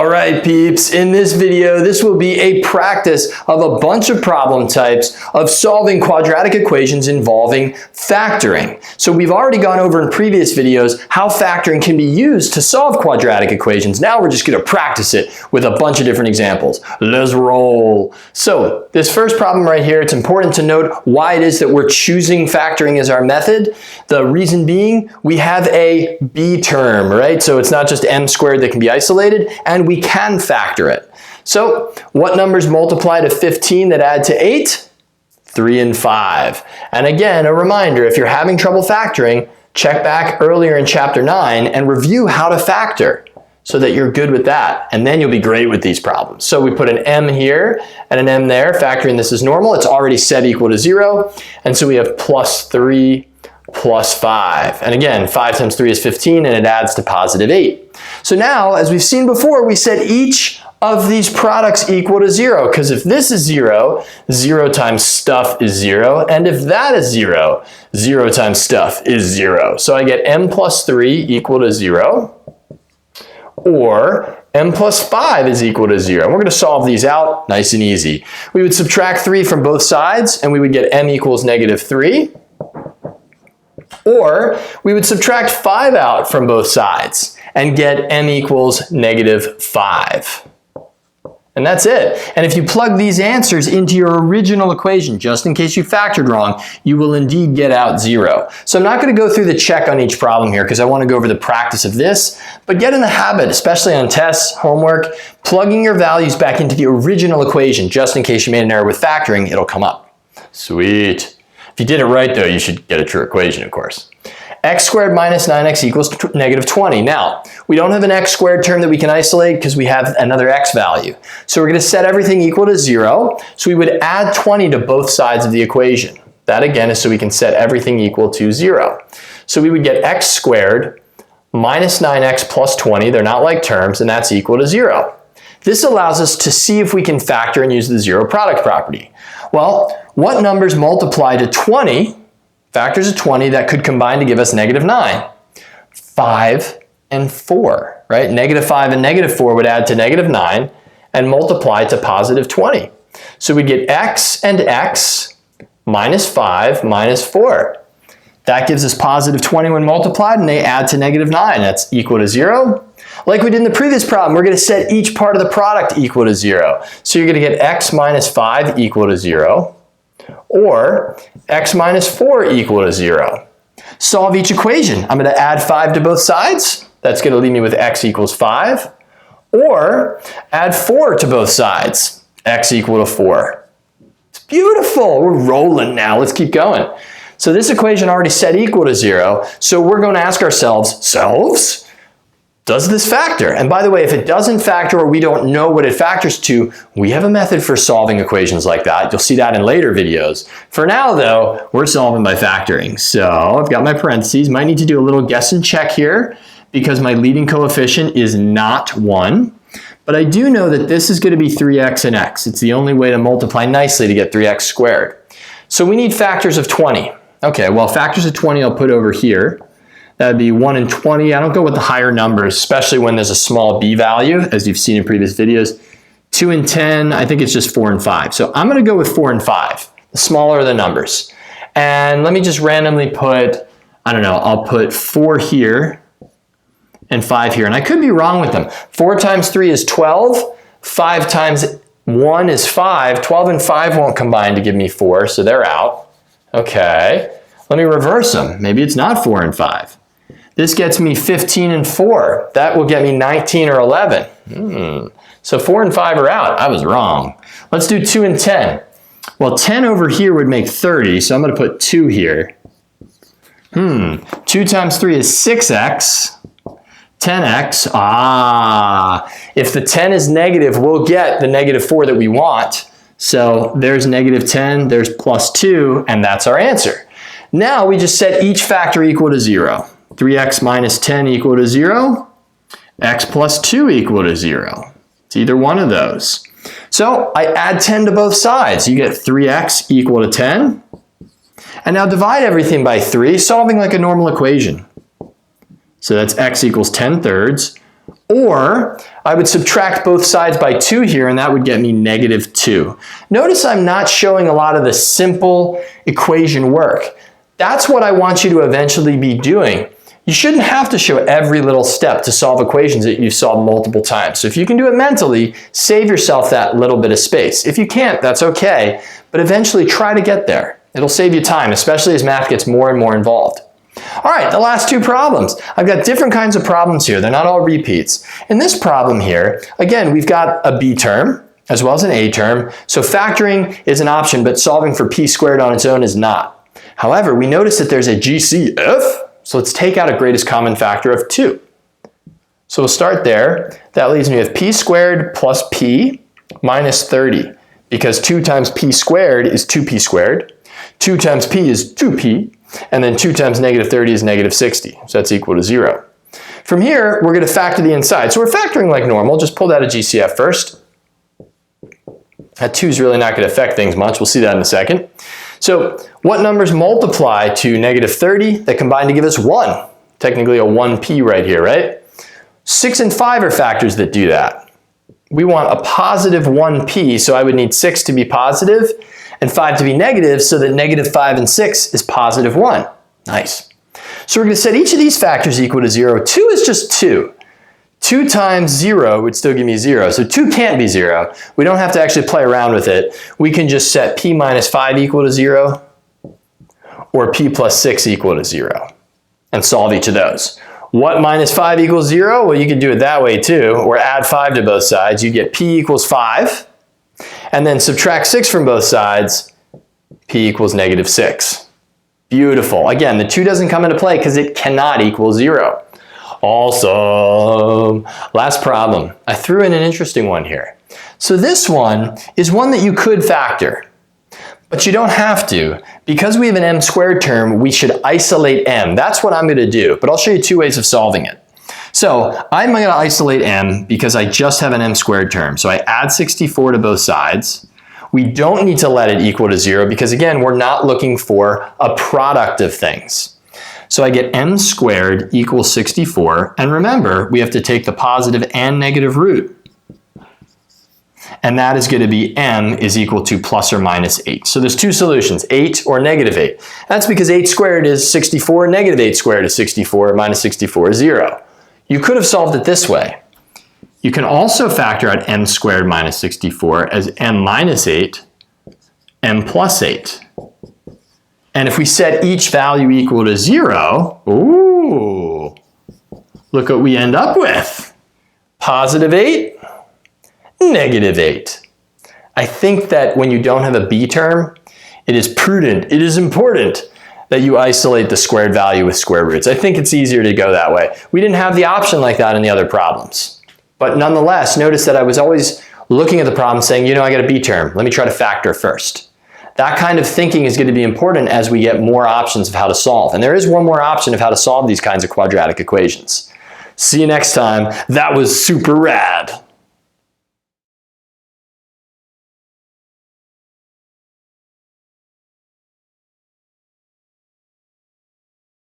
All right, peeps, in this video, this will be a practice of a bunch of problem types of solving quadratic equations involving factoring. So we've already gone over in previous videos how factoring can be used to solve quadratic equations. Now we're just going to practice it with a bunch of different examples. Let's roll. So this first problem right here, it's important to note why it is that we're choosing factoring as our method. The reason being, we have a b term, right? So it's not just m squared that can be isolated, and we can factor it. So what numbers multiply to 15 that add to 8? 3 and 5. And again, a reminder, if you're having trouble factoring, check back earlier in chapter 9 and review how to factor so that you're good with that. And then you'll be great with these problems. So we put an m here and an m there. Factoring this is normal. It's already set equal to 0. And so we have plus 3 plus 5. And again, 5 times 3 is 15 and it adds to positive 8. So now, as we've seen before, we set each of these products equal to 0, because if this is 0, 0 times stuff is 0, and if that is 0, 0 times stuff is 0. So I get m plus 3 equal to 0, or m plus 5 is equal to 0. And we're going to solve these out nice and easy. We would subtract 3 from both sides, and we would get m equals negative 3. Or we would subtract 5 out from both sides and get m equals negative 5. And that's it. And if you plug these answers into your original equation, just in case you factored wrong, you will indeed get out 0. So I'm not going to go through the check on each problem here because I want to go over the practice of this, but get in the habit, especially on tests, homework, plugging your values back into the original equation, just in case you made an error with factoring, it'll come up. Sweet. If you did it right though, you should get a true equation, of course. X squared minus 9x equals negative 20. Now, we don't have an x squared term that we can isolate because we have another x value. So we're going to set everything equal to 0. So we would add 20 to both sides of the equation. That again is so we can set everything equal to 0. So we would get x squared minus 9x plus 20. They're not like terms, and that's equal to 0. This allows us to see if we can factor and use the zero product property. Well, what numbers multiply to 20, factors of 20 that could combine to give us negative 9? 5 and 4, right? Negative 5 and negative 4 would add to negative 9 and multiply to positive 20. So we get x and x minus 5 minus 4. That gives us positive 20 when multiplied, and they add to negative 9. That's equal to 0. Like we did in the previous problem, we're going to set each part of the product equal to 0. So you're going to get x minus 5 equal to 0, or x minus 4 equal to 0. Solve each equation. I'm going to add 5 to both sides. That's going to leave me with x equals 5. Or add 4 to both sides. X equal to 4. It's beautiful. We're rolling now. Let's keep going. So this equation already set equal to 0. So we're going to ask ourselves, does this factor? And by the way, if it doesn't factor or we don't know what it factors to, we have a method for solving equations like that. You'll see that in later videos. For now though, we're solving by factoring. So I've got my parentheses. Might need to do a little guess and check here because my leading coefficient is not 1. But I do know that this is going to be 3x and x. It's the only way to multiply nicely to get 3x squared. So we need factors of 20. Okay, well, factors of 20 I'll put over here. That'd be 1 and 20. I don't go with the higher numbers, especially when there's a small b value, as you've seen in previous videos. 2 and 10, I think it's just 4 and 5. So I'm going to go with 4 and 5. The smaller the numbers. And let me just randomly put, I don't know, I'll put 4 here and 5 here. And I could be wrong with them. 4 times 3 is 12. 5 times 1 is 5. 12 and 5 won't combine to give me 4, so they're out. Okay, let me reverse them. Maybe it's not 4 and 5. This gets me 15 and 4. That will get me 19 or 11. So 4 and 5 are out. I was wrong. Let's do 2 and 10. Well, 10 over here would make 30, so I'm going to put 2 here. 2 times 3 is 6x. 10x. If the 10 is negative, we'll get the negative 4 that we want. So there's negative 10, there's plus 2, and that's our answer. Now we just set each factor equal to 0. 3x minus 10 equal to 0. X plus 2 equal to 0. It's either one of those. So I add 10 to both sides. You get 3x equal to 10. And now divide everything by 3, solving like a normal equation. So that's x equals 10 thirds Or I would subtract both sides by 2 here, and that would get me -2. Notice I'm not showing a lot of the simple equation work. That's what I want you to eventually be doing. You shouldn't have to show every little step to solve equations that you've solved multiple times. So if you can do it mentally, save yourself that little bit of space. If you can't, that's okay, but eventually try to get there. It'll save you time, especially as math gets more and more involved. All right, the last two problems. I've got different kinds of problems here. They're not all repeats. In this problem here, again, we've got a b term as well as an a term. So factoring is an option, but solving for p squared on its own is not. However, we notice that there's a GCF. So let's take out a greatest common factor of 2. So we'll start there. That leaves me with p squared plus p minus 30. Because 2 times p squared is 2p squared. 2 times p is 2p. And then 2 times -30 is -60. So that's equal to 0. From here, we're going to factor the inside. So we're factoring like normal. Just pull out a GCF first. That 2 is really not going to affect things much. We'll see that in a second. So what numbers multiply to -30 that combine to give us 1? Technically a 1p right here, right? 6 and 5 are factors that do that. We want a positive 1p, so I would need 6 to be positive and 5 to be negative, so that -5 and 6 is positive 1. Nice. So we're going to set each of these factors equal to 0. 2 is just 2. 2 times 0 would still give me 0. So 2 can't be 0. We don't have to actually play around with it. We can just set p minus 5 equal to 0 or p plus 6 equal to 0 and solve each of those. What minus 5 equals 0? Well, you could do it that way too, or add 5 to both sides. You get p equals 5, and then subtract 6 from both sides, p equals -6. Beautiful. Again, the 2 doesn't come into play because it cannot equal 0. Awesome. Last problem. I threw in an interesting one here. So this one is one that you could factor, but you don't have to. Because we have an m squared term, we should isolate m. That's what I'm going to do, but I'll show you 2 ways of solving it. So I'm going to isolate m because I just have an m squared term. So I add 64 to both sides. We don't need to let it equal to 0 because, again, we're not looking for a product of things. So I get m squared equals 64, and remember, we have to take the positive and negative root. And that is going to be m is equal to plus or minus 8. So there's 2 solutions, 8 or -8. That's because 8 squared is 64, -8 squared is 64, minus 64 is 0. You could have solved it this way. You can also factor out m squared minus 64 as m minus 8, m plus 8. And if we set each value equal to 0, ooh, look what we end up with. Positive 8, -8. I think that when you don't have a b term, it is prudent, it is important that you isolate the squared value with square roots. I think it's easier to go that way. We didn't have the option like that in the other problems. But nonetheless, notice that I was always looking at the problem saying, you know, I got a b term, let me try to factor first. That kind of thinking is going to be important as we get more options of how to solve. And there is one more option of how to solve these kinds of quadratic equations. See you next time. That was super rad.